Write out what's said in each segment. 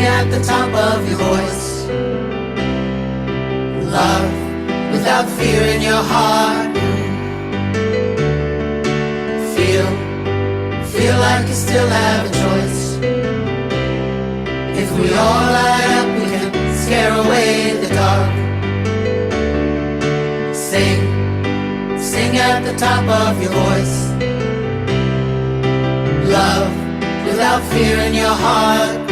at the top of your voice. Love without fear in your heart. Feel like you still have a choice. If we all light up, we can scare away the dark. Sing at the top of your voice. Love without fear in your heart.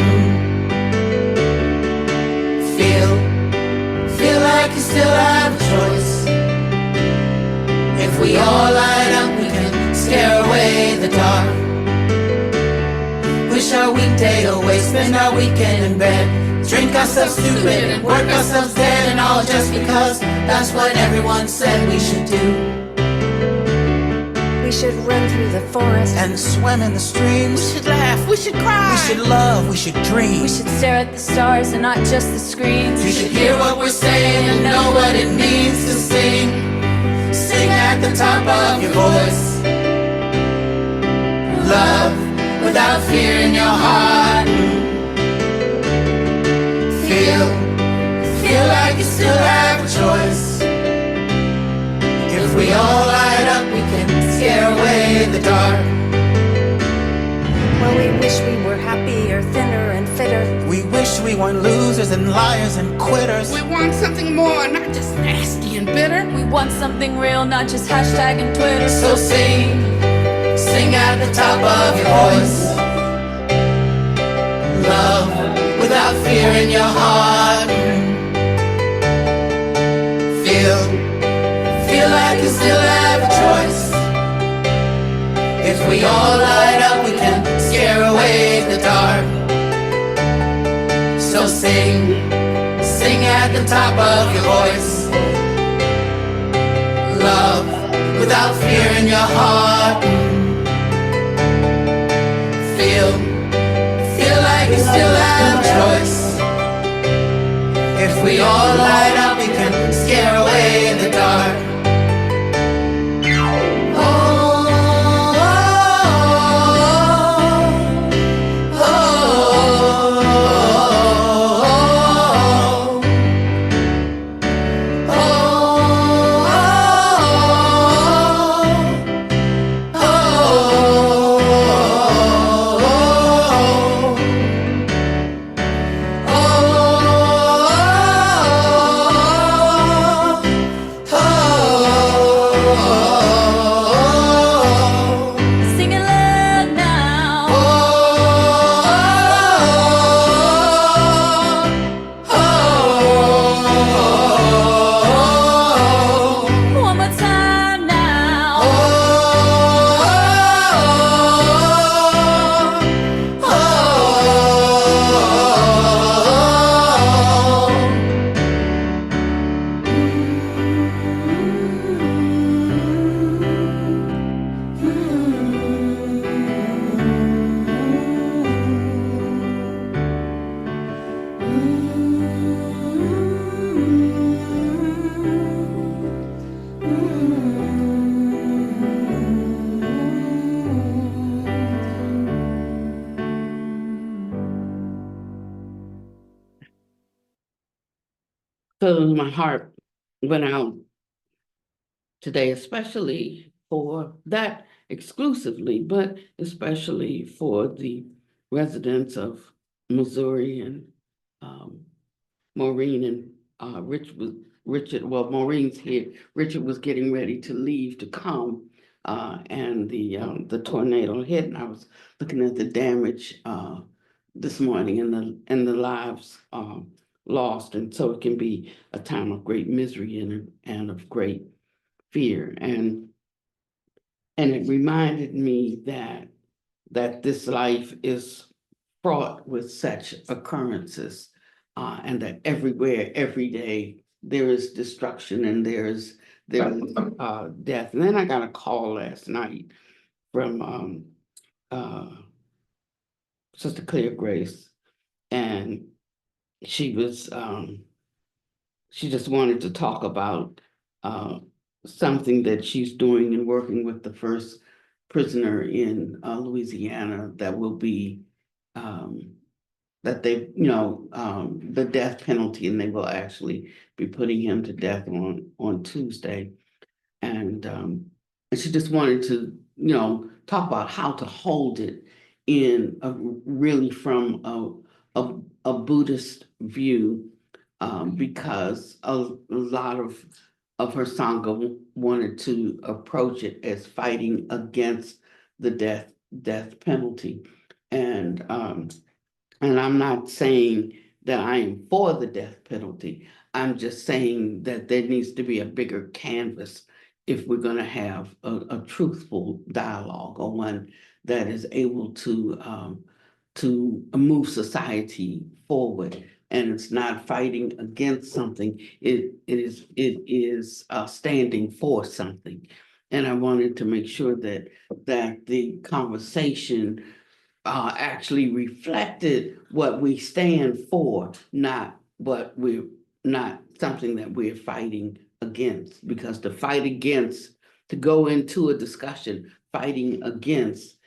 Feel like you still have a choice. If we all light up, we can scare away the dark. Wish our weekday away, spend our weekend in bed, drink ourselves stupid and work ourselves dead, and all just because that's what everyone said we should do. We should run through the forest and swim in the streams. We should laugh, we should cry, we should love, we should dream. We should stare at the stars and not just the screens. You should hear what we're saying and know what it means to sing. Sing at the top of your voice. Love without fear in your heart. Feel like you still have a choice. If we all light up, we can scare away the dark. Well, we wish we were happier, thinner and fitter. We wish we weren't losers and liars and quitters. We want something more, not just nasty and bitter. We want something real, not just hashtag and Twitter. So sing at the top of your voice. Love without fear in your heart. Feel like you still have a choice. If we all light up, we can scare away the dark. So sing at the top of your voice. Love without fear in your heart. Feel like you still have a choice. If we all light up, we can scare away the dark. So my heart went out today, especially for that exclusively, but especially for the residents of Missouri and Maureen and Richard. Well, Maureen's here. Richard was getting ready to leave to come, and the tornado hit, and I was looking at the damage this morning and the lives lost, and so it can be a time of great misery and of great fear, and it reminded me that this life is fraught with such occurrences, and that everywhere, every day, there is destruction and there is death. And then I got a call last night from Sister Clear Grace, and she was she just wanted to talk about something that she's doing and working with the first prisoner in Louisiana that will be that they, the death penalty, and they will actually be putting him to death on Tuesday. And she just wanted to, talk about how to hold it in really from a Buddhist view, because a lot of her Sangha wanted to approach it as fighting against the death penalty. And I'm not saying that I am for the death penalty. I'm just saying that there needs to be a bigger canvas if we're going to have a truthful dialogue, or one that is able to move society forward. And it's not fighting against something. It is standing for something. And I wanted to make sure that the conversation actually reflected what we stand for, not something that we're fighting against. Because to fight against, to go into a discussion fighting against,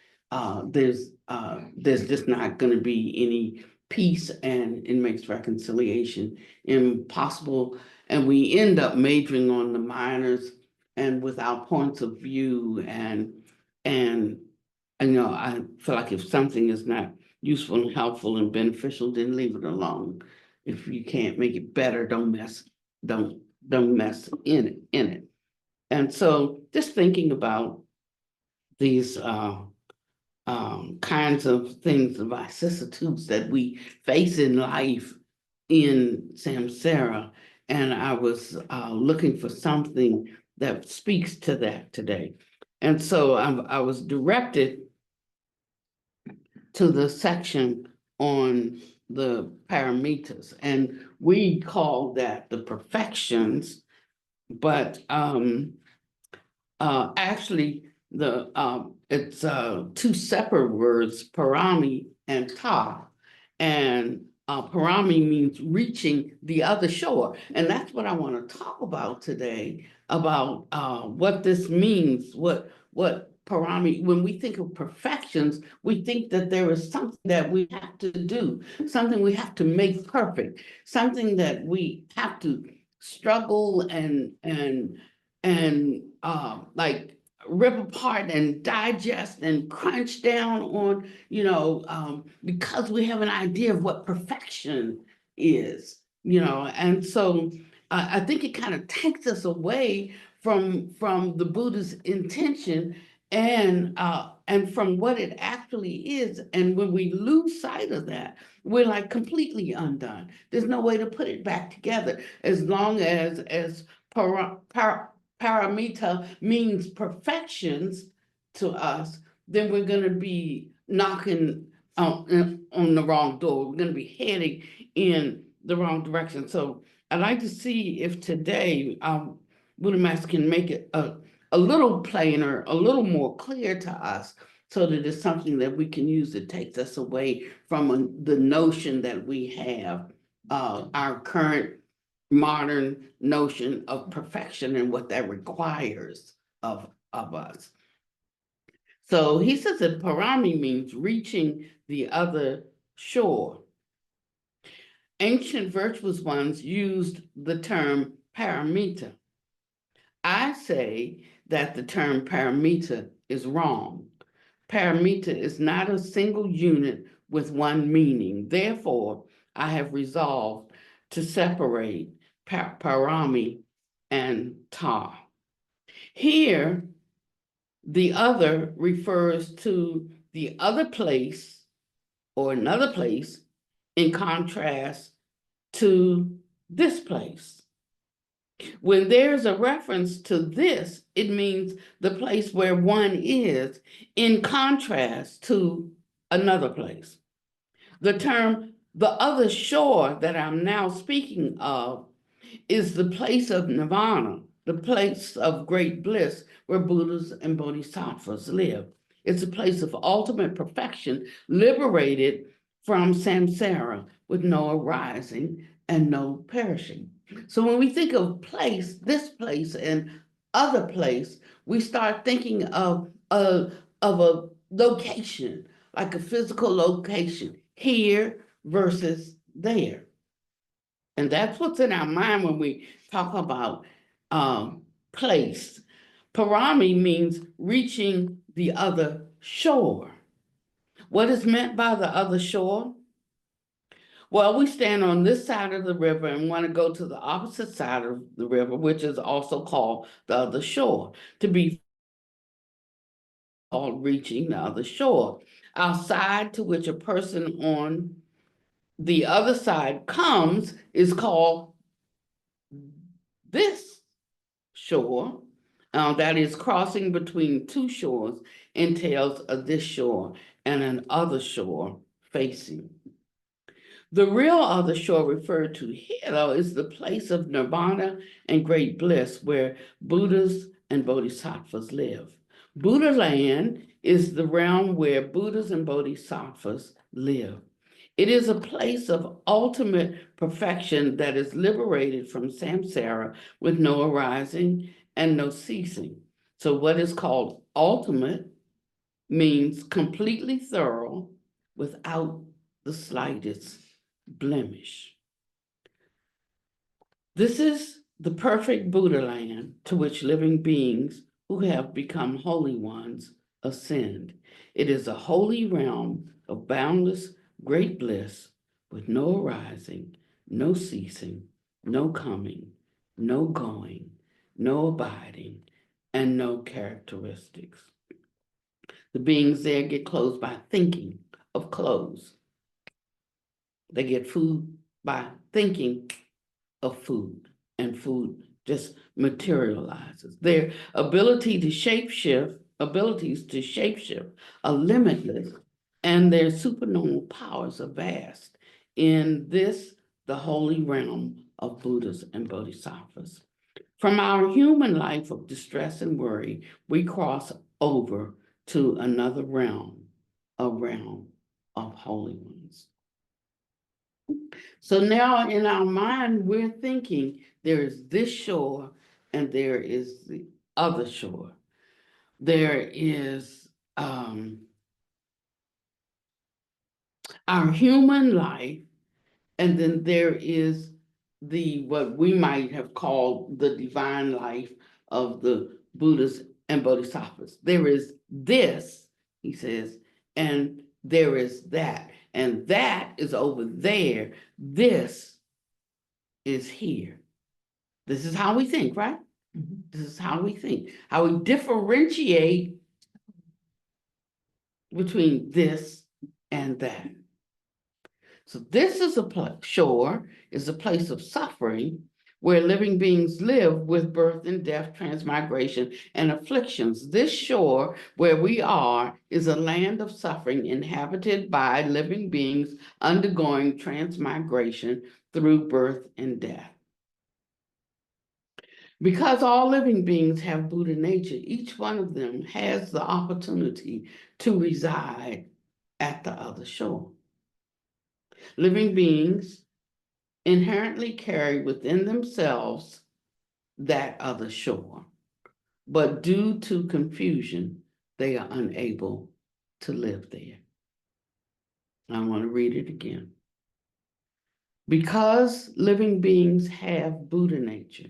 there's just not going to be any peace, and it makes reconciliation impossible. And we end up majoring on the minors and without points of view, and I feel like if something is not useful and helpful and beneficial, then leave it alone. If you can't make it better, don't mess in it. And so just thinking about these kinds of things, the vicissitudes that we face in life in samsara, and I was looking for something that speaks to that today. And so I was directed to the section on the paramitas, and we call that the perfections, but actually it's two separate words, parami and ta, and parami means reaching the other shore, and that's what I want to talk about today, about what this means, what parami. When we think of perfections, we think that there is something that we have to do, something we have to make perfect, something that we have to struggle and like rip apart and digest and crunch down on, because we have an idea of what perfection is, and so I think it kind of takes us away from the Buddha's intention, and from what it actually is. And when we lose sight of that, we're like completely undone. There's no way to put it back together. As long as paramita means perfections to us, then we're going to be knocking on the wrong door. We're going to be heading in the wrong direction. So I'd like to see if today Buddha Master can make it a little plainer, a little more clear to us, so that it's something that we can use that takes us away from the notion that we have, our current modern notion of perfection and what that requires of us. So he says that parami means reaching the other shore. Ancient virtuous ones used the term paramita. I say that the term paramita is wrong. Paramita is not a single unit with one meaning. Therefore, I have resolved to separate parami and ta. Here, the other refers to the other place or another place, in contrast to this place. When there's a reference to this, it means the place where one is, in contrast to another place. The term the other shore that I'm now speaking of is the place of nirvana, the place of great bliss where Buddhas and Bodhisattvas live. It's a place of ultimate perfection, liberated from samsara, with no arising and no perishing. So when we think of place, this place and other place, we start thinking of a location, like a physical location. Here, versus there. And that's what's in our mind when we talk about place. Parami means reaching the other shore. What is meant by the other shore? Well, we stand on this side of the river and want to go to the opposite side of the river, which is also called the other shore, to be called reaching the other shore. Our side to which a person on the other side comes is called this shore. That is crossing between two shores entails a this shore and an other shore facing. The real other shore referred to here, though, is the place of nirvana and great bliss where Buddhas and Bodhisattvas live. Buddha land is the realm where Buddhas and Bodhisattvas live. It is a place of ultimate perfection that is liberated from samsara with no arising and no ceasing. So what is called ultimate means completely thorough without the slightest blemish. This is the perfect Buddha land to which living beings who have become holy ones ascend. It is a holy realm of boundless great bliss with no arising, no ceasing, no coming, no going, no abiding, and no characteristics. The beings there get clothes by thinking of clothes. They get food by thinking of food, and food just materializes. Their abilities to shapeshift are limitless, and their supernormal powers are vast. In this, the holy realm of Buddhas and Bodhisattvas. From our human life of distress and worry, we cross over to another realm, a realm of holy ones. So now in our mind, we're thinking there is this shore and there is the other shore. There is our human life, and then there is what we might have called the divine life of the Buddhas and Bodhisattvas. There is this, he says, and there is that. And that is over there. This is here. This is how we think, right? This is how we think, how we differentiate between this and that. So this is a shore, is a place of suffering where living beings live with birth and death, transmigration, and afflictions. This shore where we are is a land of suffering inhabited by living beings undergoing transmigration through birth and death. Because all living beings have Buddha nature, each one of them has the opportunity to reside at the other shore. Living beings inherently carry within themselves that other shore, but due to confusion, they are unable to live there. I want to read it again. Because living beings have Buddha nature,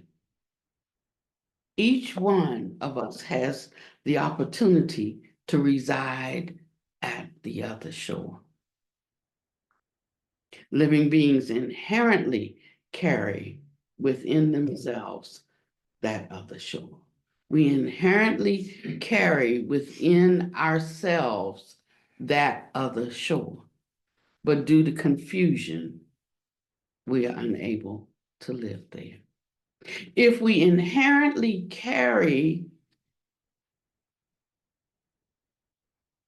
each one of us has the opportunity to reside at the other shore. Living beings inherently carry within themselves that other shore. We inherently carry within ourselves that other shore, but due to confusion, we are unable to live there. If we inherently carry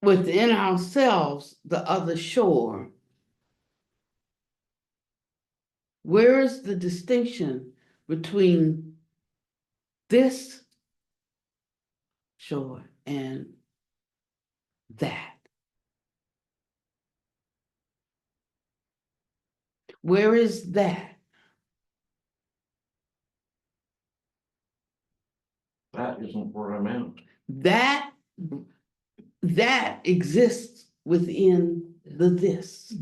within ourselves the other shore, where is the distinction between this shore and that? Where is that? That isn't where I'm at. That exists within the this.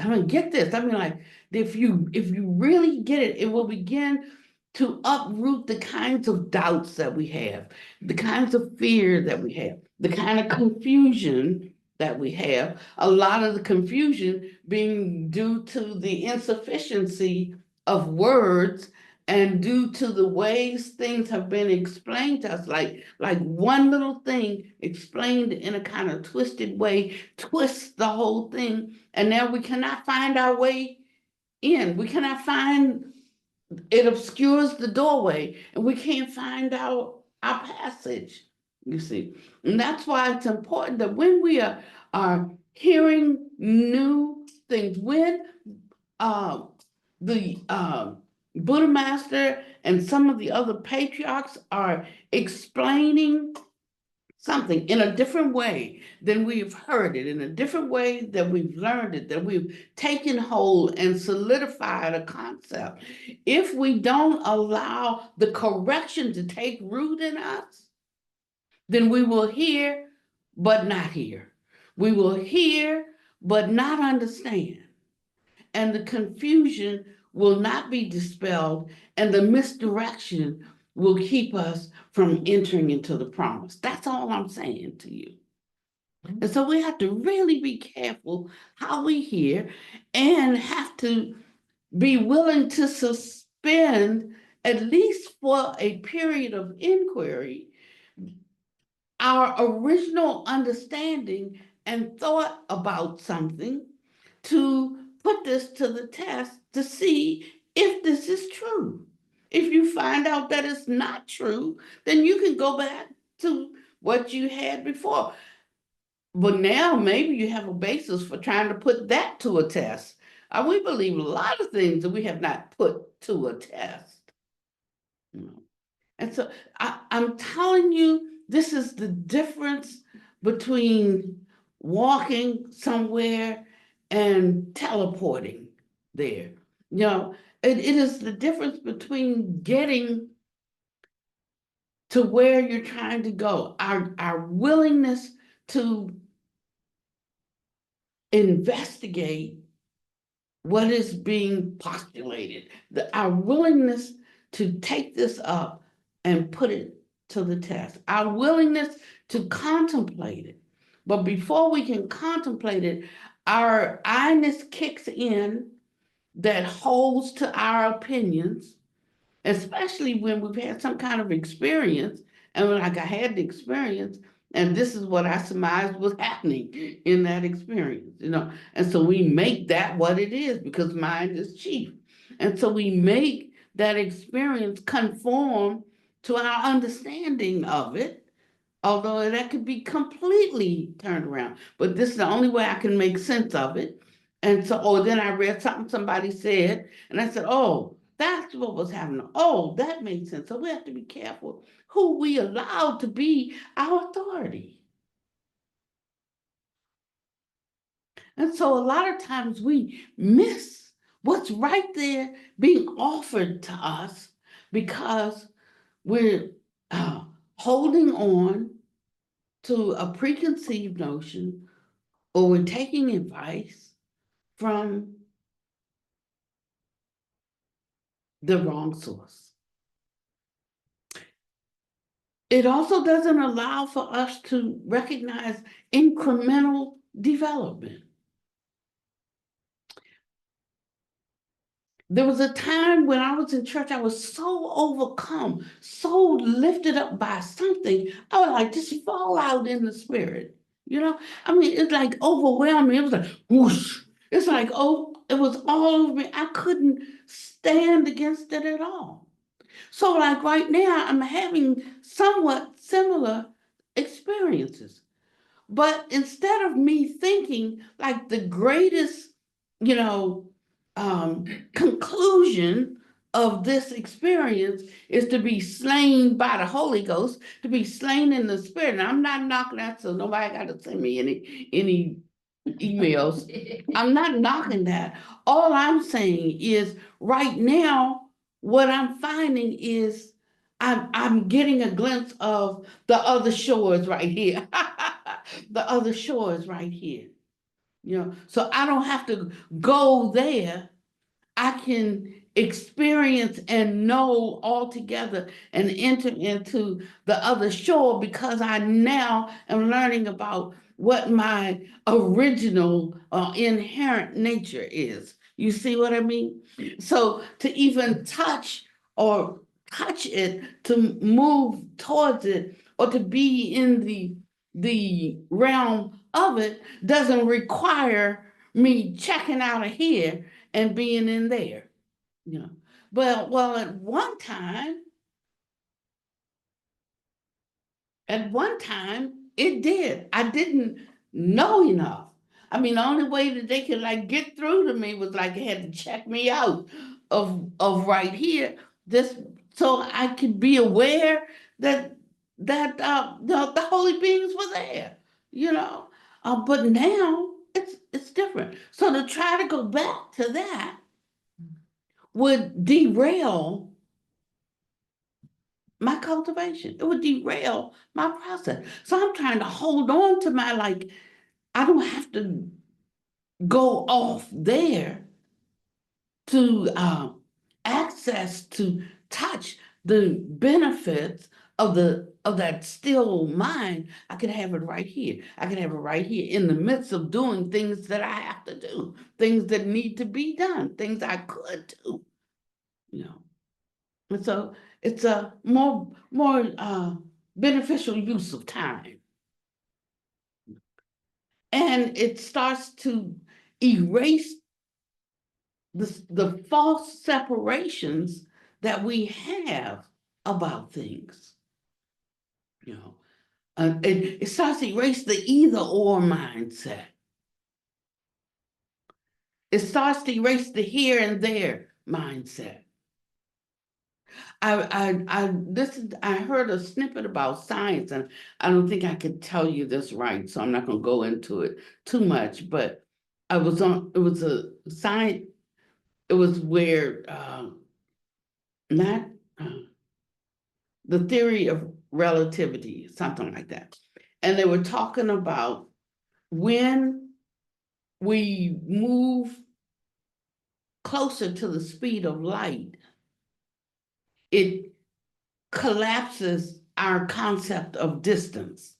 I mean, get this. I mean, like, if you really get it, it will begin to uproot the kinds of doubts that we have, the kinds of fear that we have, the kind of confusion that we have. A lot of the confusion being due to the insufficiency of words and due to the ways things have been explained to us, like one little thing explained in a kind of twisted way twists the whole thing, and now we cannot find our way in. We cannot find, it obscures the doorway, and we can't find our passage, you see. And that's why it's important that when we are hearing new things, when the Buddha Master and some of the other patriarchs are explaining something in a different way than we've heard it, in a different way that we've learned it, that we've taken hold and solidified a concept. If we don't allow the correction to take root in us, then we will hear, but not hear. We will hear, but not understand. And the confusion will not be dispelled, and the misdirection will keep us from entering into the promise. That's all I'm saying to you. And so we have to really be careful how we hear, and have to be willing to suspend, at least for a period of inquiry, our original understanding and thought about something, to put this to the test to see if this is true. If you find out that it's not true, then you can go back to what you had before. But now maybe you have a basis for trying to put that to a test. We believe a lot of things that we have not put to a test. And so I'm telling you, this is the difference between walking somewhere and teleporting there. It is the difference between getting to where you're trying to go. Our willingness to investigate what is being postulated, our willingness to take this up and put it to the test, our willingness to contemplate it. But before we can contemplate it, our I-ness kicks in that holds to our opinions, especially when we've had some kind of experience. And like, I had the experience, and this is what I surmised was happening in that experience, And so we make that what it is, because mind is chief. And so we make that experience conform to our understanding of it, although that could be completely turned around. But this is the only way I can make sense of it. And so, then I read something somebody said, and I said, oh, that's what was happening. Oh, that makes sense. So we have to be careful who we allow to be our authority. And so a lot of times we miss what's right there being offered to us, because we're holding on to a preconceived notion, or we're taking advice from the wrong source. It also doesn't allow for us to recognize incremental development. There was a time when I was in church, I was so overcome, so lifted up by something, I would like just fall out in the spirit. I mean, it's like overwhelming. It was like whoosh. It's like, oh, it was all over me. I couldn't stand against it at all. So like right now, I'm having somewhat similar experiences. But instead of me thinking like the greatest, conclusion of this experience is to be slain by the Holy Ghost, to be slain in the spirit. And I'm not knocking that, so nobody got to send me any emails. I'm not knocking that. All I'm saying is right now, what I'm finding is I'm getting a glimpse of the other shores right here. The other shores right here. So I don't have to go there. I can experience and know altogether and enter into the other shore because I now am learning about what my original inherent nature is. You see what I mean? So to even touch it, to move towards it, or to be in the realm of it doesn't require me checking out of here and being in there. Well, at one time it did. I didn't know enough. I mean, the only way that they could like get through to me was like they had to check me out of right here, this, so I could be aware that the holy beings were there, but now it's different. So to try to go back to that would derail my cultivation. It would derail my process. So I'm trying to hold on to my, like, I don't have to go off there to access, to touch the benefits of that still mind. I could have it right here. I could have it right here in the midst of doing things that I have to do, things that need to be done, things I could do, And so it's a more beneficial use of time. And it starts to erase the false separations that we have about things. It starts to erase the either or mindset. It starts to erase the here and there mindset. I heard a snippet about science, and I don't think I could tell you this right, so I'm not going to go into it too much. But it was a science. It was where not the theory of relativity, something like that, and they were talking about when we move closer to the speed of light, it collapses our concept of distance.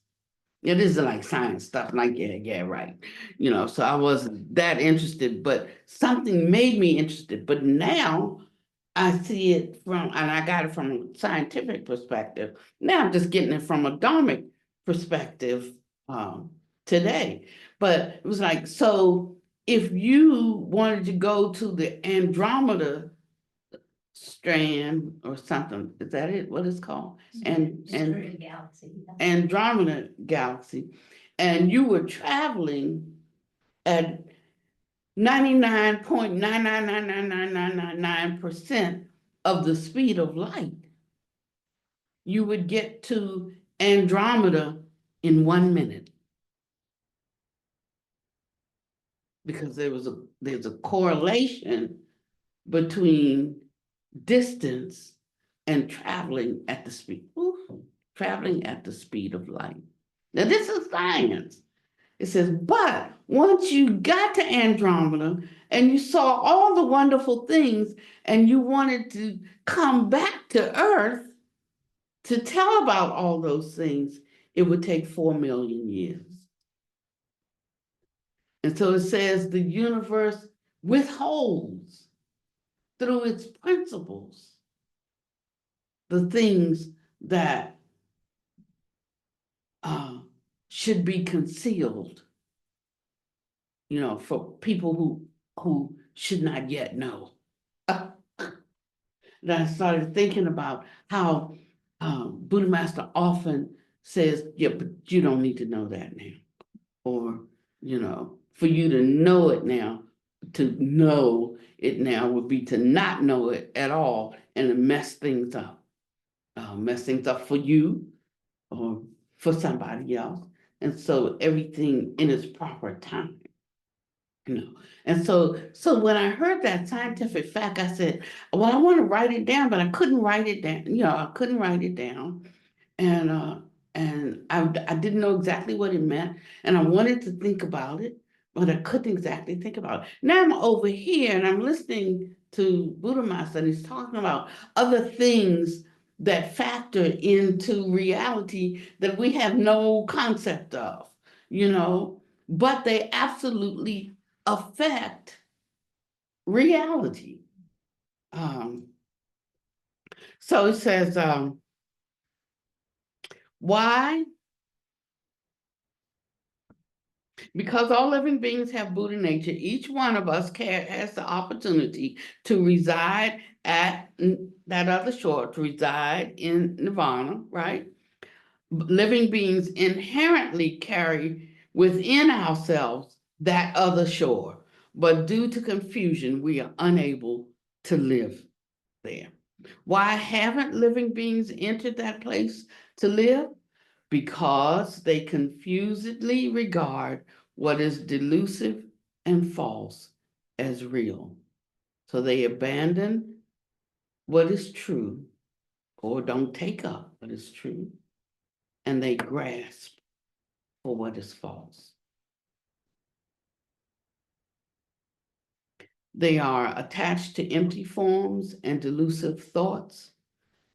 It is like science stuff, like, yeah, right. So I wasn't that interested, but something made me interested. But now I see it and I got it from a scientific perspective. Now I'm just getting it from a dharmic perspective today. But it was like, so if you wanted to go to the Andromeda strand or something, is that it? What it's called? Andromeda galaxy, and you were traveling at 99.9999999% of the speed of light, you would get to Andromeda in 1 minute. Because there's a correlation between distance and traveling at the speed of light. Now this is science. It says, but once you got to Andromeda and you saw all the wonderful things and you wanted to come back to Earth to tell about all those things, it would take 4 million years. And so it says the universe withholds through its principles the things that should be concealed, for people who should not yet know. And I started thinking about how Buddha Master often says, yeah, but you don't need to know that now. Or, for you to know it now, to know it now would be to not know it at all and to mess things up. Mess things up for you or for somebody else. And so everything in its proper time. And so when I heard that scientific fact, I said, well, I want to write it down, but I couldn't write it down. I couldn't write it down. And I didn't know exactly what it meant. And I wanted to think about it, but I couldn't exactly think about it. Now I'm over here and I'm listening to Buddha Master, and he's talking about other things that factor into reality that we have no concept of, but they absolutely affect reality. So it says, why? Because all living beings have Buddha nature, each one of us has the opportunity to reside at that other shore, to reside in nirvana, right? Living beings inherently carry within ourselves that other shore, but due to confusion, we are unable to live there. Why haven't living beings entered that place to live? Because they confusedly regard what is delusive and false as real. So they abandon what is true or don't take up what is true, and they grasp for what is false. They are attached to empty forms and delusive thoughts.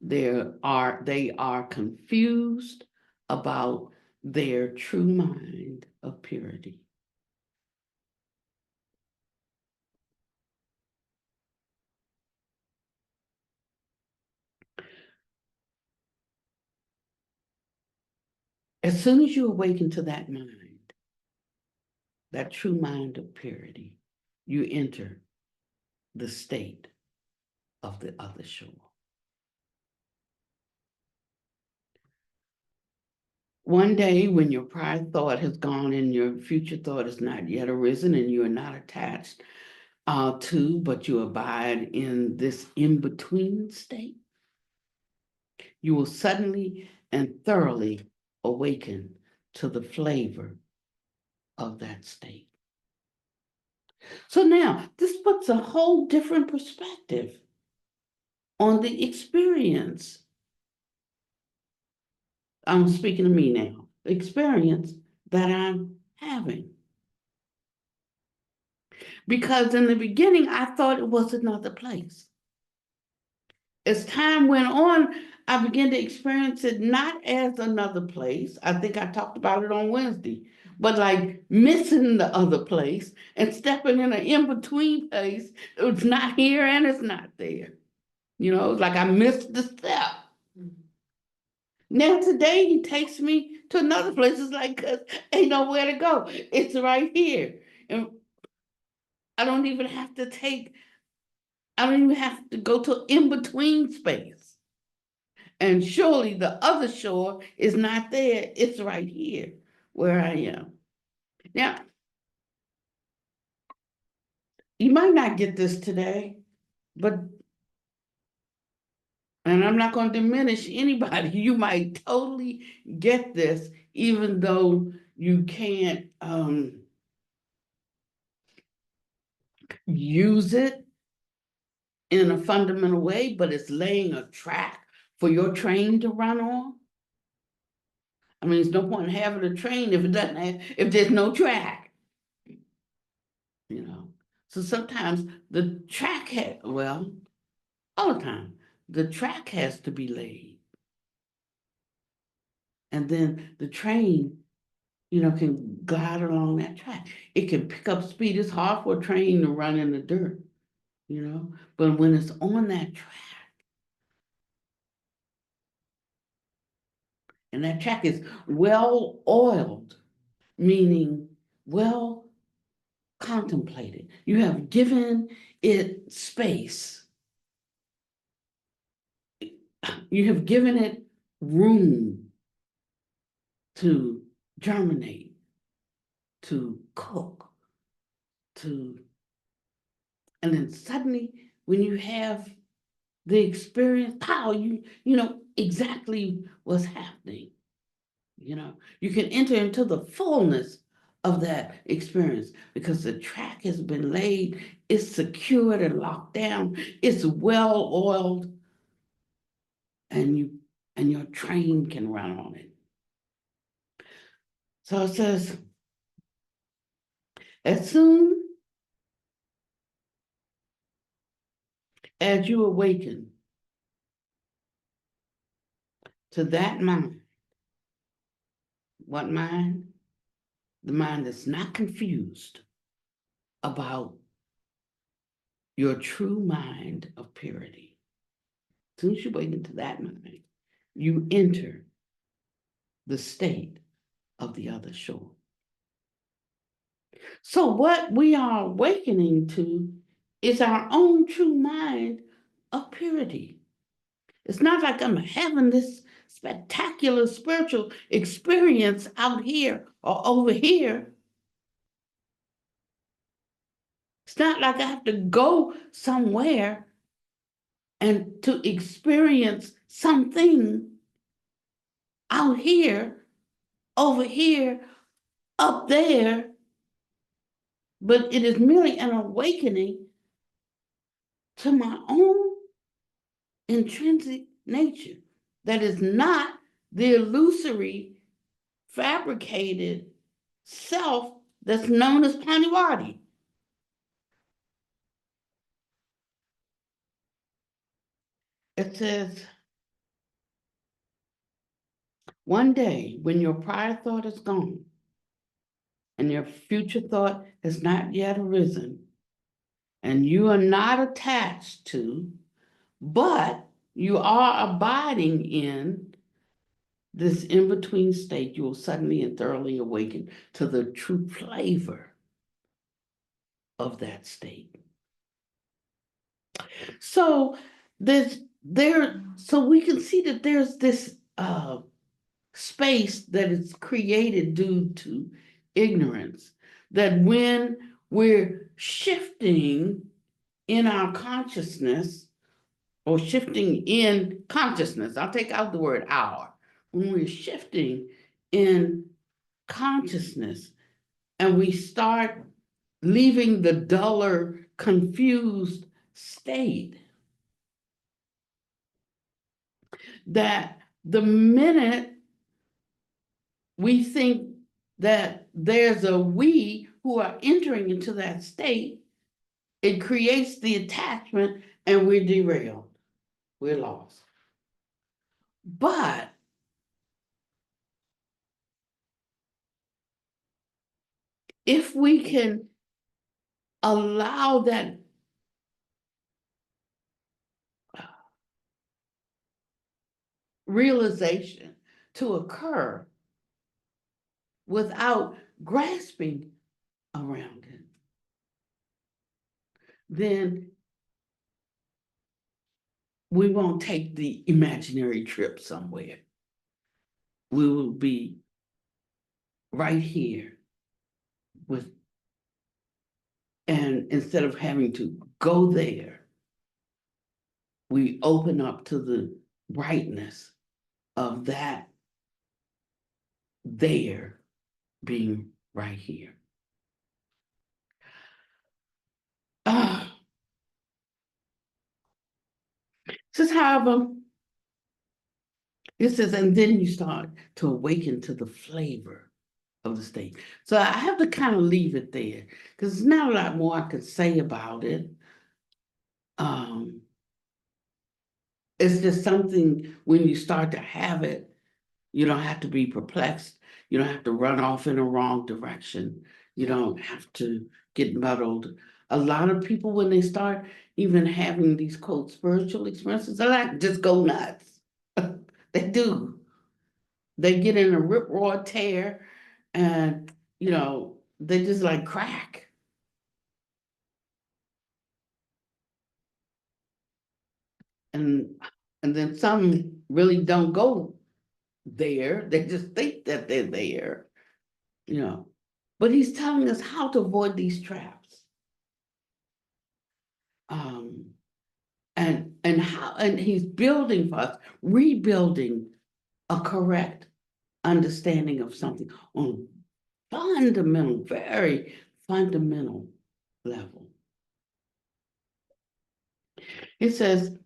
They are confused about their true mind of purity. As soon as you awaken to that mind, that true mind of purity, you enter the state of the other shore. One day when your prior thought has gone and your future thought has not yet arisen and you are not attached to, but you abide in this in-between state, you will suddenly and thoroughly awaken to the flavor of that state. So now this puts a whole different perspective on the experience. I'm speaking to me now, the experience that I'm having. Because in the beginning, I thought it was another place. As time went on, I began to experience it not as another place. I think I talked about it on Wednesday, but like missing the other place and stepping in an in-between place. It's not here and it's not there. It's like I missed the step. Now today he takes me to another place. It's like, ain't nowhere to go. It's right here. And I don't even have to go to in-between space. And surely the other shore is not there. It's right here where I am. Now, you might not get this today, and I'm not going to diminish anybody. You might totally get this, even though you can't use it in a fundamental way, but it's laying a track for your train to run on. I mean, there's no point in having a train if there's no track. So sometimes the track all the time, the track has to be laid. And then the train, can glide along that track. It can pick up speed. It's hard for a train to run in the dirt, but when it's on that track, and that track is well oiled, meaning well contemplated. You have given it space. You have given it room to germinate, to cook, and then suddenly when you have the experience, you know exactly what's happening. You can enter into the fullness of that experience because the track has been laid, it's secured and locked down, it's well oiled, and your train can run on it. So it says, As soon as you awaken to that mind, what mind? The mind that's not confused about your true mind of purity. As soon as you awaken to that mind, you enter the state of the other shore. So what we are awakening to is our own true mind of purity. It's not like I'm having this spectacular spiritual experience out here or over here. It's not like I have to go somewhere and to experience something out here, over here, up there, but it is merely an awakening to my own intrinsic nature that is not the illusory, fabricated self that's known as Pannavati. It says, one day when your prior thought is gone and your future thought has not yet arisen, and you are not attached to, but you are abiding in this in-between state, you will suddenly and thoroughly awaken to the true flavor of that state. So so we can see that there's this space that is created due to ignorance, that when we're shifting in our consciousness, or shifting in consciousness, I'll take out the word our, when we're shifting in consciousness and we start leaving the duller, confused state, that the minute we think that there's a we who are entering into that state, it creates the attachment and we're derailed. We're lost. But if we can allow that realization to occur without grasping around it, then we won't take the imaginary trip somewhere. We will be right here and instead of having to go there, we open up to the brightness of that there being right here. Says, however, it says, and then you start to awaken to the flavor of the state. So I have to kind of leave it there because there's not a lot more I could say about it. It's just something when you start to have it, you don't have to be perplexed. You don't have to run off in a wrong direction. You don't have to get muddled. A lot of people, when they start even having these quote spiritual experiences, they like just go nuts. They do. They get in a rip roar tear and they just like crack. And then some really don't go there. They just think that they're there, But he's telling us how to avoid these traps. And he's building for us, rebuilding a correct understanding of something on fundamental, very fundamental level. It says,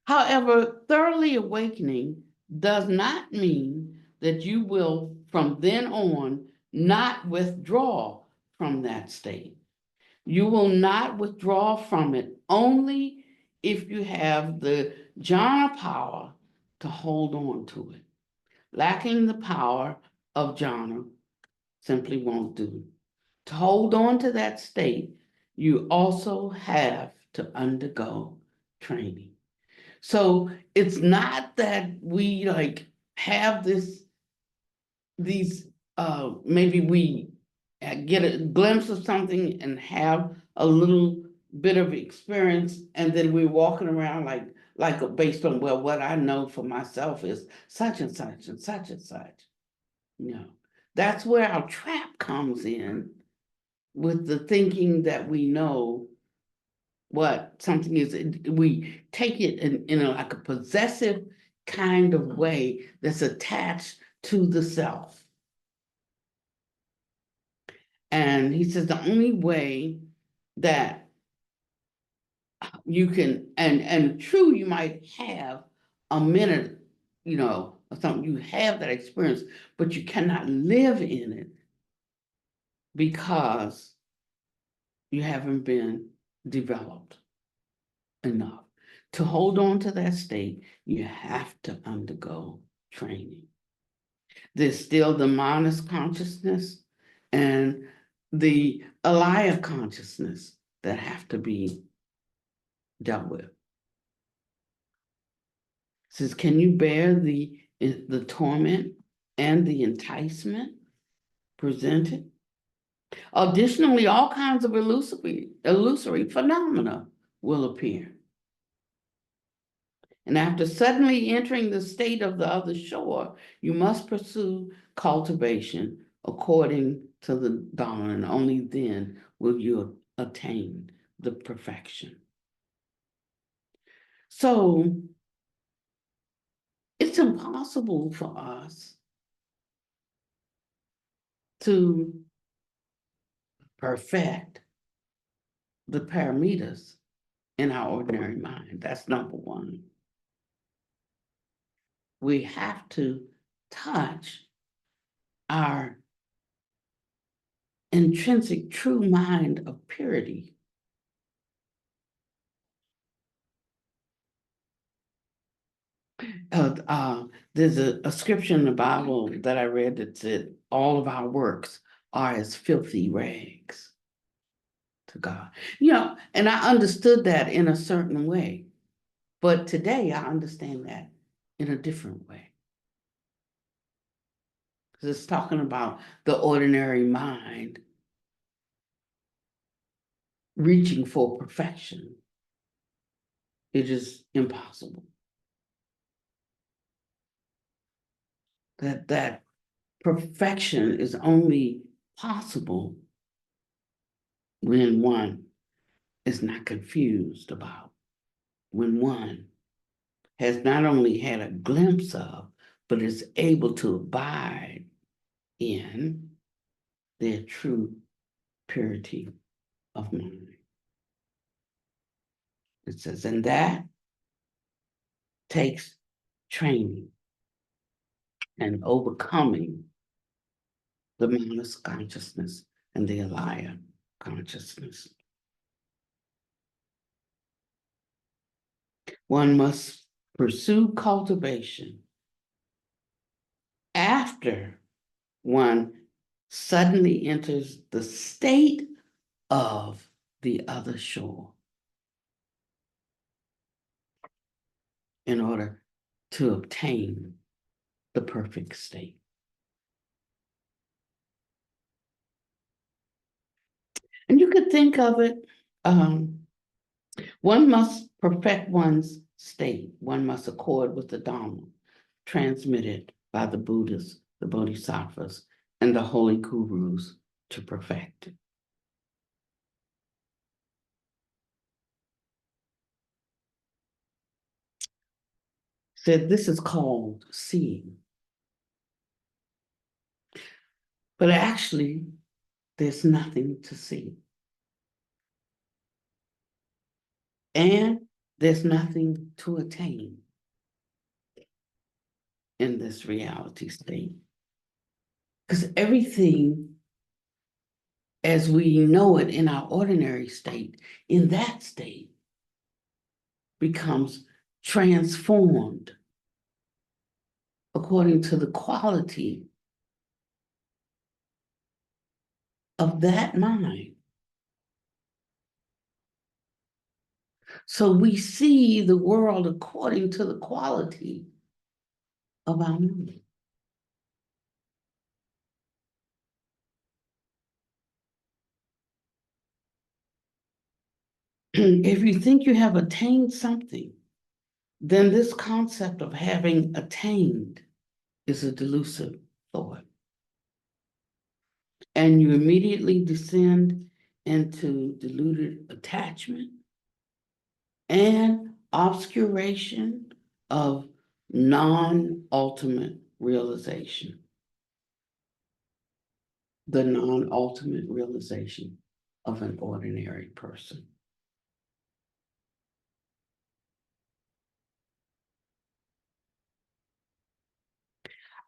however, thoroughly awakening does not mean that you will from then on not withdraw from that state. You will not withdraw from it only if you have the jhana power to hold on to it. Lacking the power of jhana simply won't do. To hold on to that state, you also have to undergo training. So it's not that we like have these maybe we get a glimpse of something and have a little bit of experience, and then we're walking around like based on, well, what I know for myself is such and such and such and such. No, that's where our trap comes in, with the thinking that we know what something is. We take it in like a possessive kind of way that's attached to the self. And he says the only way that you can, and true, you might have a minute, or something, you have that experience, but you cannot live in it because you haven't been developed enough. To hold on to that state, you have to undergo training. There's still the Manas consciousness and the Alaya consciousness that have to be dealt with. It says, can you bear the torment and the enticement presented? Additionally, all kinds of illusory phenomena will appear. And after suddenly entering the state of the other shore, you must pursue cultivation according to the Dharma, and only then will you attain the perfection. So it's impossible for us to perfect the paramitas in our ordinary mind. That's number one. We have to touch our intrinsic true mind of purity. There's a scripture in the Bible that I read that said, all of our works are as filthy rags to God. And I understood that in a certain way, but today I understand that in a different way. Because it's talking about the ordinary mind reaching for perfection. It is impossible. That perfection is only possible when one is not confused about, when one has not only had a glimpse of, but is able to abide in their true purity of mind. It says, and that takes training and overcoming the Manas consciousness and the Alaya consciousness. One must pursue cultivation after one suddenly enters the state of the other shore in order to obtain the perfect state. And you could think of it, one must perfect one's state. One must accord with the Dharma transmitted by the Buddhists, the Bodhisattvas, and the holy gurus to perfect it. Said this is called seeing. But actually, there's nothing to see. And there's nothing to attain in this reality state. Because everything as we know it in our ordinary state, in that state, becomes transformed according to the quality of that mind. So we see the world according to the quality of our mind. If you think you have attained something, then this concept of having attained is a delusive thought. And you immediately descend into deluded attachment and obscuration of non-ultimate realization. The non-ultimate realization of an ordinary person.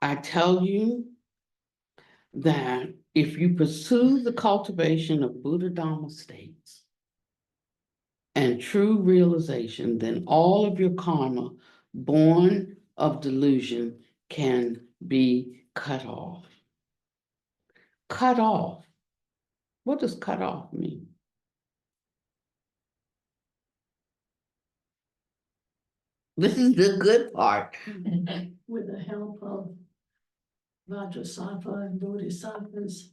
I tell you that if you pursue the cultivation of Buddha Dhamma states and true realization, then all of your karma born of delusion can be cut off. Cut off. What does cut off mean? This is the good part. With the help of Vajrasattva and Bodhisattvas,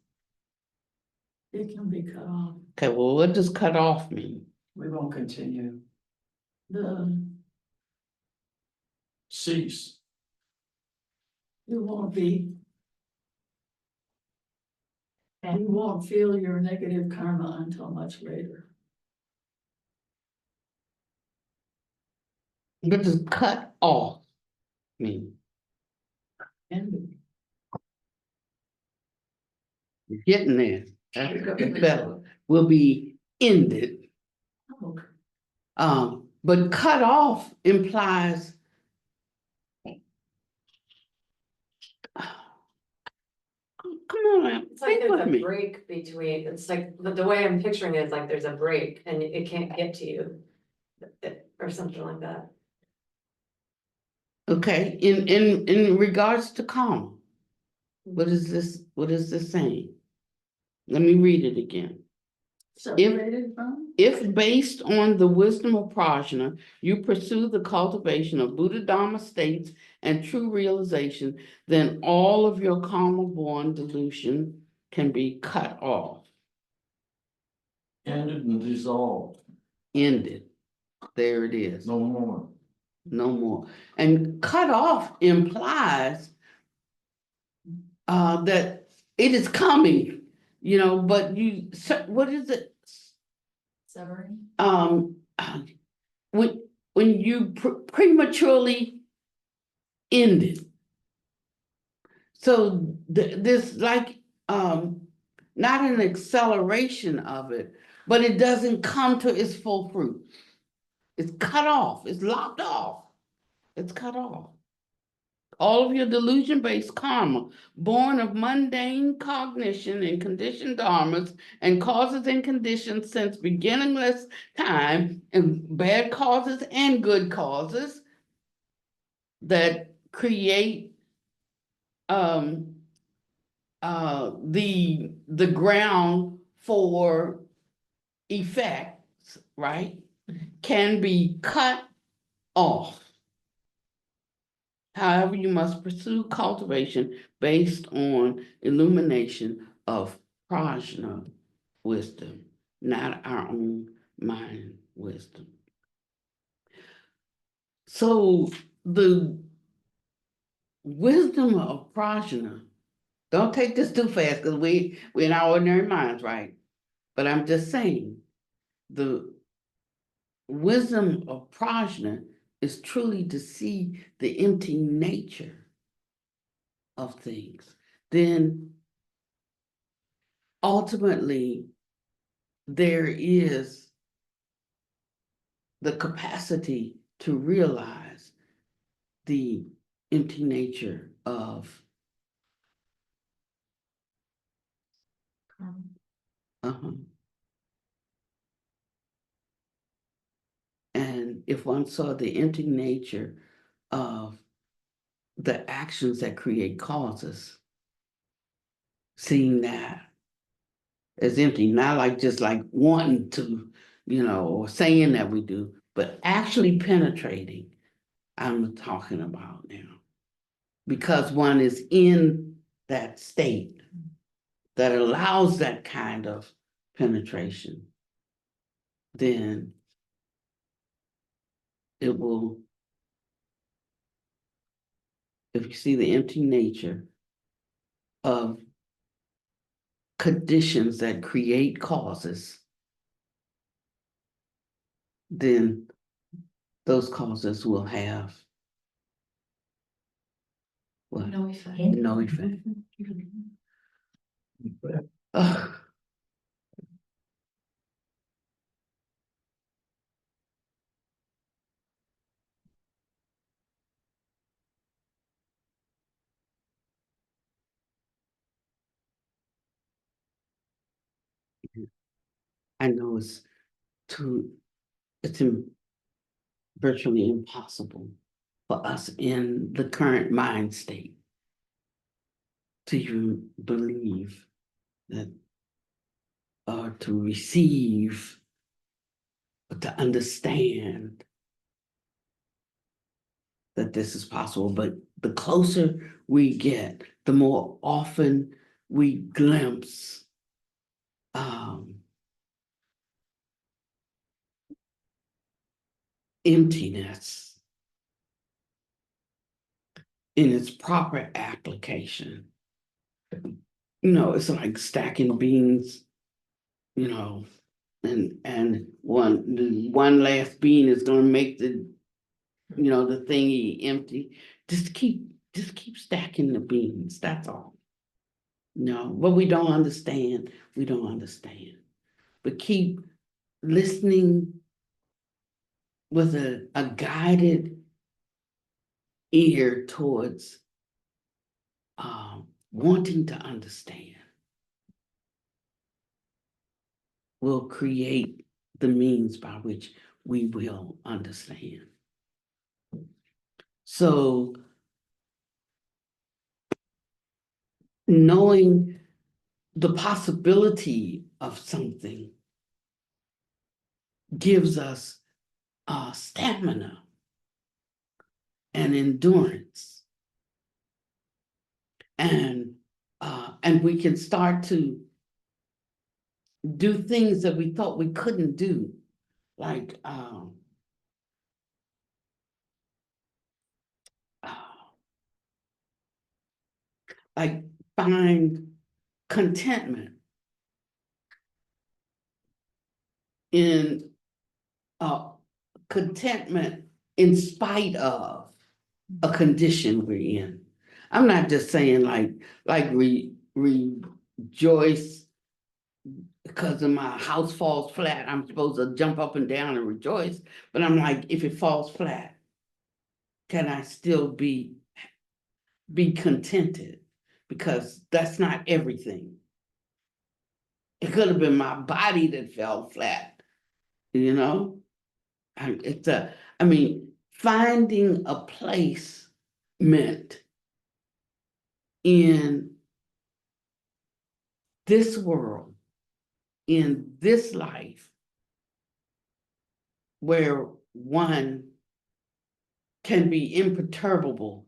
it can be cut off. Okay, well, what does cut off mean? We won't continue. The Cease. you won't be. And you won't feel your negative karma until much later. What does cut off mean? And You're getting there. That's better. Will be ended. okay. But cut off implies come on, man. It's like Think there's with a me. break between, it's like, the way I'm picturing it is like there's a break and it can't get to you. Or something like that. Okay, in regards to karma, what is this saying? Let me read it again. Separated from? If based on the wisdom of prajna, you pursue the cultivation of Buddha Dhamma states and true realization, then all of your karma-born delusion can be cut off, Ended and dissolved. ended. There it is. No more. No more. And cut off implies that it is coming, but what is it? Severing? When you prematurely end it. So there's like not an acceleration of it, but it doesn't come to its full fruit. It's cut off, it's lopped off, it's cut off. All of your delusion-based karma, born of mundane cognition and conditioned dharmas and causes and conditions since beginningless time, and bad causes and good causes that create the ground for effects, right, can be cut off. However, you must pursue cultivation based on illumination of prajna wisdom, not our own mind wisdom. So the wisdom of prajna, don't take this too fast because we're in our ordinary minds, right? But I'm just saying, the wisdom of prajna is truly to see the empty nature of things. Then ultimately, there is the capacity to realize the empty nature of Uh-huh. And if one saw the empty nature of the actions that create causes, seeing that as empty, not like just like wanting to, or saying that we do, but actually penetrating, I'm talking about now. Because one is in that state that allows that kind of penetration, then it will, if you see the empty nature of conditions that create causes, then those causes will have what? No effect. No effect. Ugh. I know it's virtually impossible for us in the current mind state to even believe that, or to receive, or to understand that this is possible. But the closer we get, the more often we glimpse emptiness in its proper application. It's like stacking beans, and one last bean is gonna make the thingy empty. Just keep stacking the beans, that's all. What we don't understand, we don't understand. But keep listening with a guided ear towards wanting to understand will create the means by which we will understand. So knowing the possibility of something gives us stamina and endurance. And we can start to do things that we thought we couldn't do, like find contentment in spite of a condition we're in. I'm not just saying like rejoice because of my house falls flat, I'm supposed to jump up and down and rejoice. But I'm like, if it falls flat, can I still be contented? Because that's not everything. It could have been my body that fell flat, finding a placement in this world, in this life, where one can be imperturbable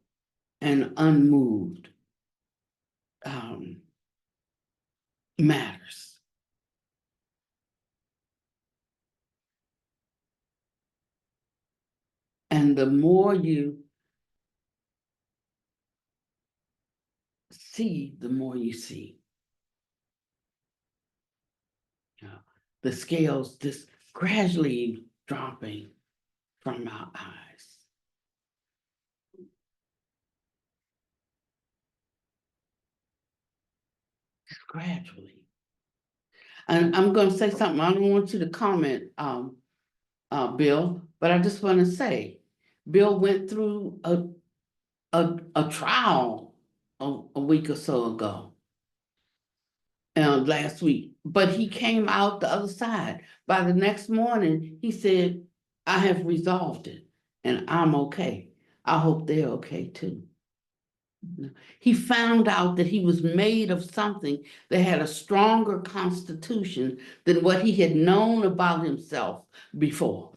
and unmoved, matters. And the more you see, the more you see. The scales just gradually dropping from our eyes. Just gradually. And I'm going to say something. I don't want you to comment, Bill, but I just want to say, Bill went through a trial a week or so ago. last week, but he came out the other side. By the next morning, he said, I have resolved it and I'm okay. I hope they're okay too. He found out that he was made of something that had a stronger constitution than what he had known about himself before.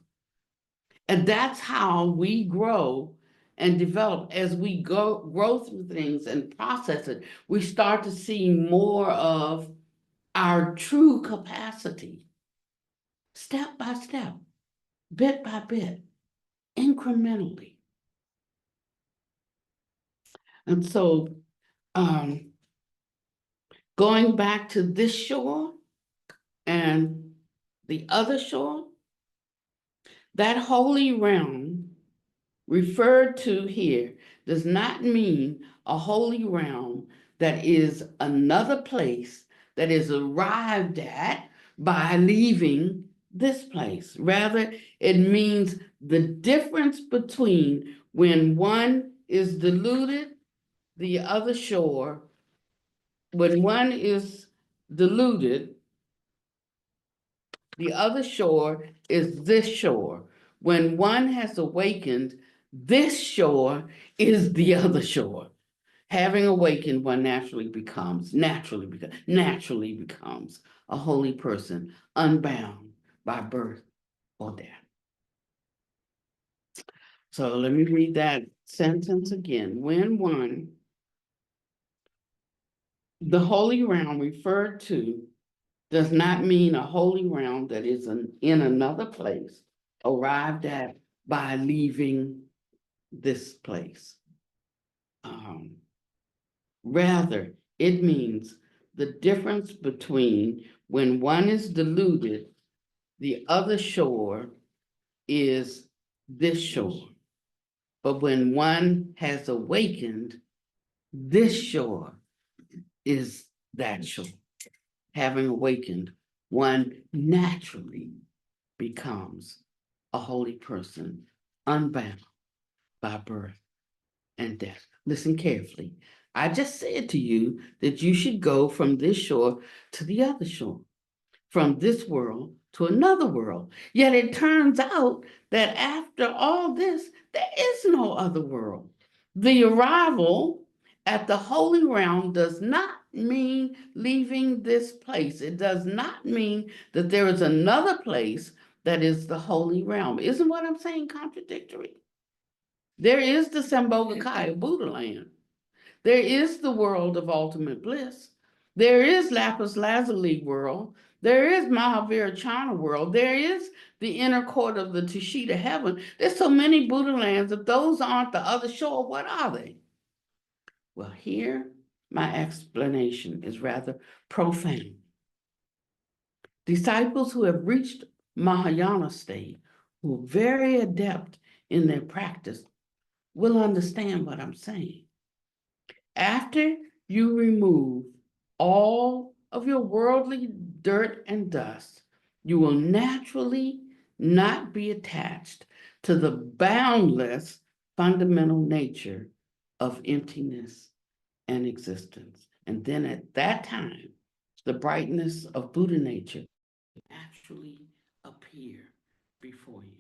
And that's how we grow and develop. As we grow through things and process it, we start to see more of our true capacity, step by step, bit by bit, incrementally. And so, going back to this shore and the other shore, that holy realm referred to here does not mean a holy realm that is another place that is arrived at by leaving this place. Rather, it means the difference between when one is deluded, the other shore, when one is deluded, the other shore is this shore. When one has awakened, this shore is the other shore. Having awakened, one naturally becomes a holy person, unbound by birth or death. So let me read that sentence again. The holy realm referred to does not mean a holy realm that is in another place, arrived at by leaving this place. Rather, it means the difference between when one is deluded, the other shore is this shore. But when one has awakened, this shore is that shore. Having awakened, one naturally becomes a holy person, unbound by birth and death. Listen carefully. I just said to you that you should go from this shore to the other shore, from this world to another world. Yet it turns out that after all this, there is no other world. The arrival at the holy realm does not mean leaving this place. It does not mean that there is another place that is the holy realm. Isn't what I'm saying contradictory? There is the Sambhogakaya Buddha land. There is the world of ultimate bliss. There is Lapis Lazuli world. There is Mahavira world. There is the inner court of the Tushita heaven. There's so many Buddha lands. If those aren't the other shore, what are they? Well, here my explanation is rather profound. Disciples who have reached Mahayana state, who are very adept in their practice, will understand what I'm saying. After you remove all of your worldly dirt and dust, you will naturally not be attached to the boundless fundamental nature of emptiness and existence. And then at that time, the brightness of Buddha nature will naturally appear before you.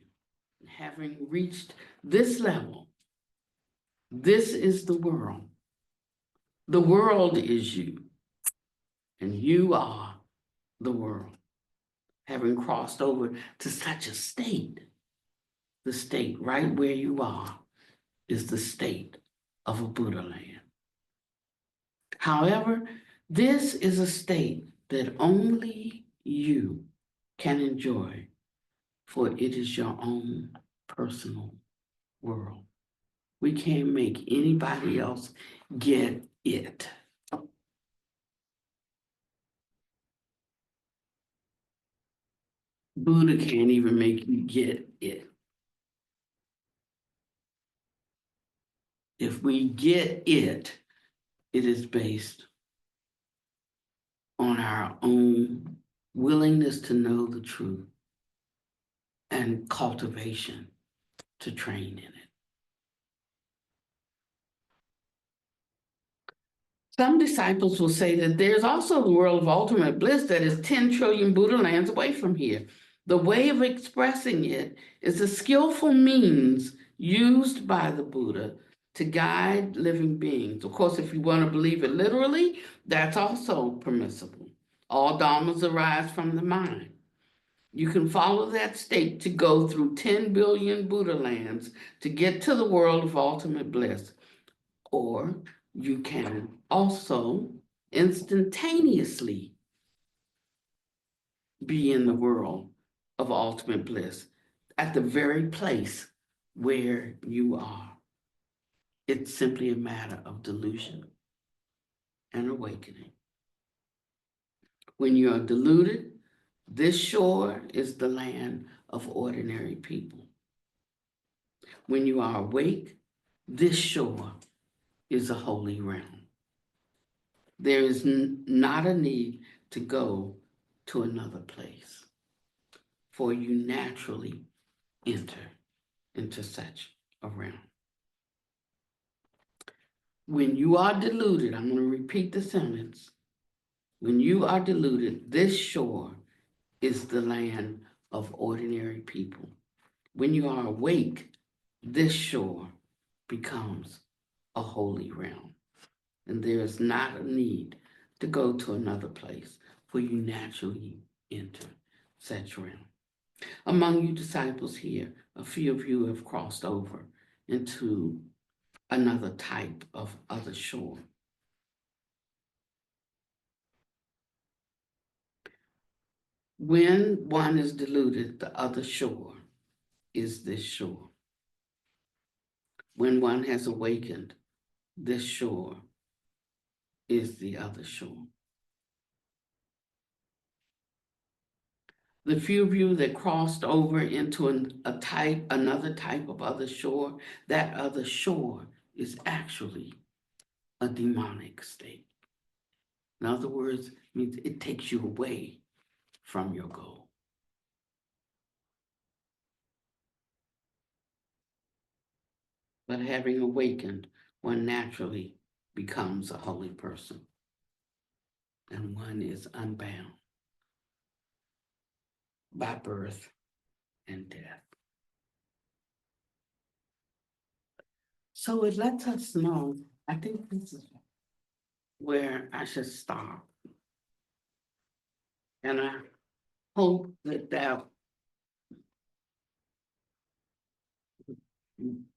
Having reached this level, this is the world. The world is you, and you are the world. Having crossed over to such a state, the state right where you are is the state of a Buddha land. However, this is a state that only you can enjoy, for it is your own personal world. We can't make anybody else get it. Buddha can't even make you get it. If we get it, it is based on our own willingness to know the truth and cultivation to train in it. Some disciples will say that there's also the world of ultimate bliss that is 10 trillion Buddha lands away from here. The way of expressing it is a skillful means used by the Buddha to guide living beings. Of course, if you want to believe it literally, that's also permissible. All dharmas arise from the mind. You can follow that state to go through 10 billion Buddha lands to get to the world of ultimate bliss. Or you can also instantaneously be in the world of ultimate bliss at the very place where you are. It's simply a matter of delusion and awakening. When you are deluded, this shore is the land of ordinary people. When you are awake, this shore is a holy realm. There is not a need to go to another place, for you naturally enter into such a realm. When you are deluded, I'm going to repeat the sentence. When you are deluded, this shore is the land of ordinary people. When you are awake, this shore becomes a holy realm. And there is not a need to go to another place, for you naturally enter such realm. Among you disciples here, a few of you have crossed over into another type of other shore. When one is deluded, the other shore is this shore. When one has awakened, this shore is the other shore. The few of you that crossed over into another type of other shore, that other shore is actually a demonic state. In other words, it means it takes you away from your goal. But having awakened, one naturally becomes a holy person, and one is unbound by birth and death. So it lets us know, I think this is where I should stop. And I hope that that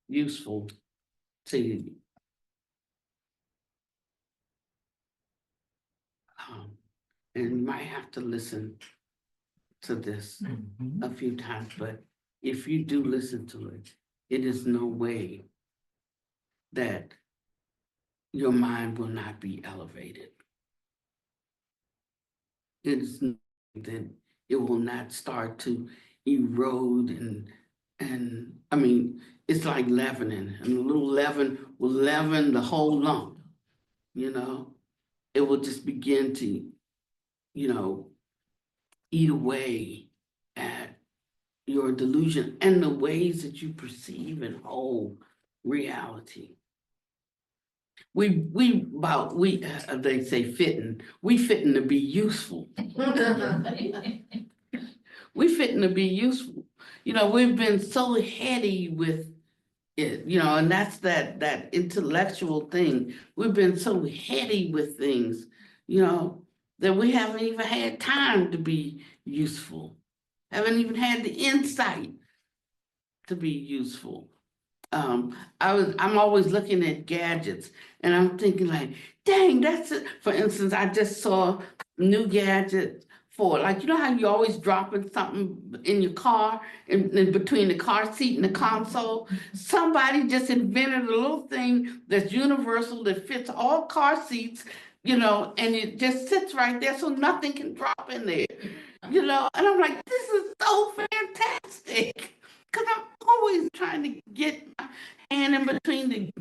useful to you. And you might have to listen to this a few times, but if you do listen to it, it is no way that your mind will not be elevated. It is that it will not start to erode and I mean, it's like leavening, and a little leaven will leaven the whole lump, you know? It will just begin to, you know, eat away at your delusion and the ways that you perceive and hold reality. They say fitting, we fitting to be useful. We fitting to be useful. You know, we've been so heady with it, you know, and that's that intellectual thing. We've been so heady with things, you know, that we haven't even had time to be useful. Haven't even had the insight to be useful. I'm always looking at gadgets and I'm thinking like, dang, that's it. For instance, I just saw new gadgets for, like, you know how you always dropping something in your car in between the car seat and the console? Somebody just invented a little thing that's universal that fits all car seats, you know, and it just sits right there so nothing can drop in there, you know? And I'm like, this is so fantastic. Because I'm always trying to get my hand in between to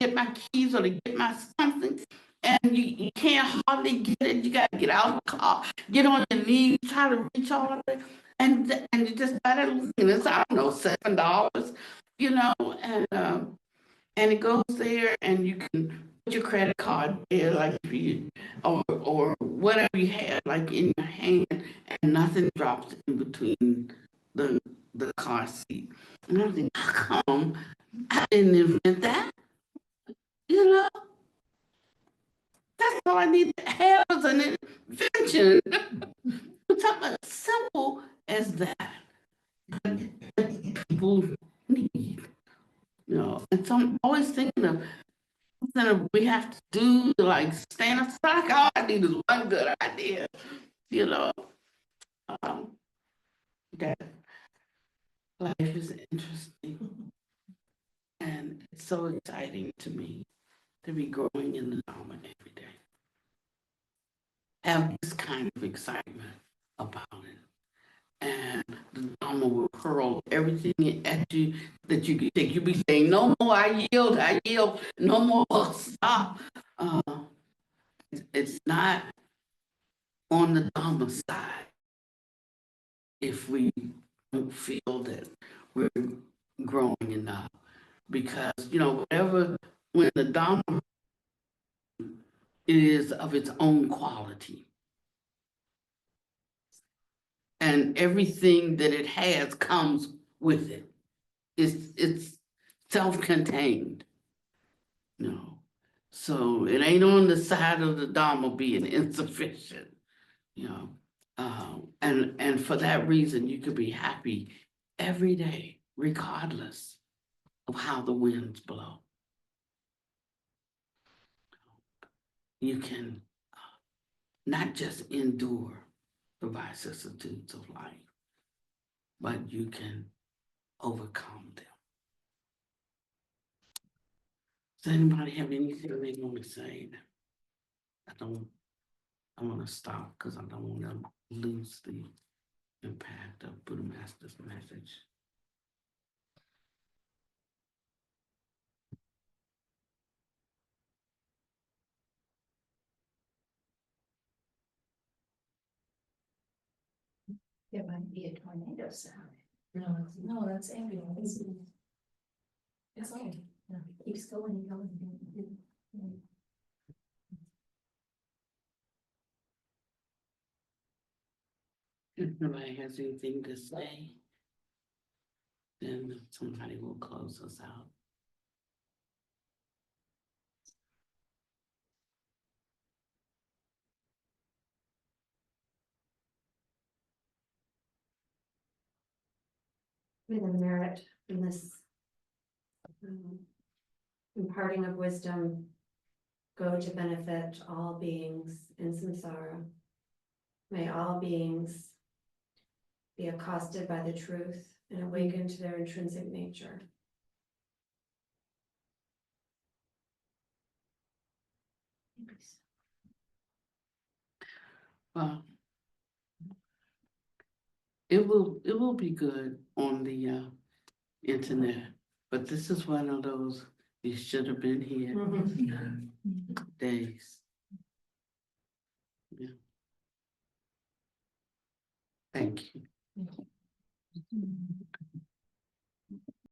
get my keys or to get my something. And you can't hardly get it. You got to get out of the car, get on your knees, try to reach all of it. And you just got it. It's, I don't know, $7, you know, and it goes there and you can your credit card there, like if you, or whatever you had, like in your hand, and nothing drops in between the car seat. And I'm thinking, how come I didn't invent that? You know, that's all I need to have is an invention. It's something as simple as that. People need, you know, and so I'm always thinking of something we have to do to like stand aside. All I need is one good idea, you know. That life is interesting and it's so exciting to me to be growing in the Dharma every day. Have this kind of excitement about it. And the Dharma will hurl everything at you that you can take. You'll be saying, no more, I yield, no more, stop. It's not on the Dharma side if we don't feel that we're growing enough. Because, you know, whatever, when the Dharma is of its own quality, and everything that it has comes with it. It's self-contained, you know. So it ain't on the side of the Dharma being insufficient, you know. And for that reason, you could be happy every day, regardless of how the winds blow. You can not just endure the vicissitudes of life, but you can overcome them. Does anybody have anything they want to say? I want to stop because I don't want to lose the impact of Buddha Master's message. There might be a tornado sound. No, that's ambulance. It's all, it keeps going and going. If nobody has anything to say, then somebody will close us out. May the merit in this imparting of wisdom go to benefit all beings in samsara. May all beings be accosted by the truth and awaken to their intrinsic nature. Well, it will be good on the internet, but this is one of those you should have been here days. Yeah. Thank you.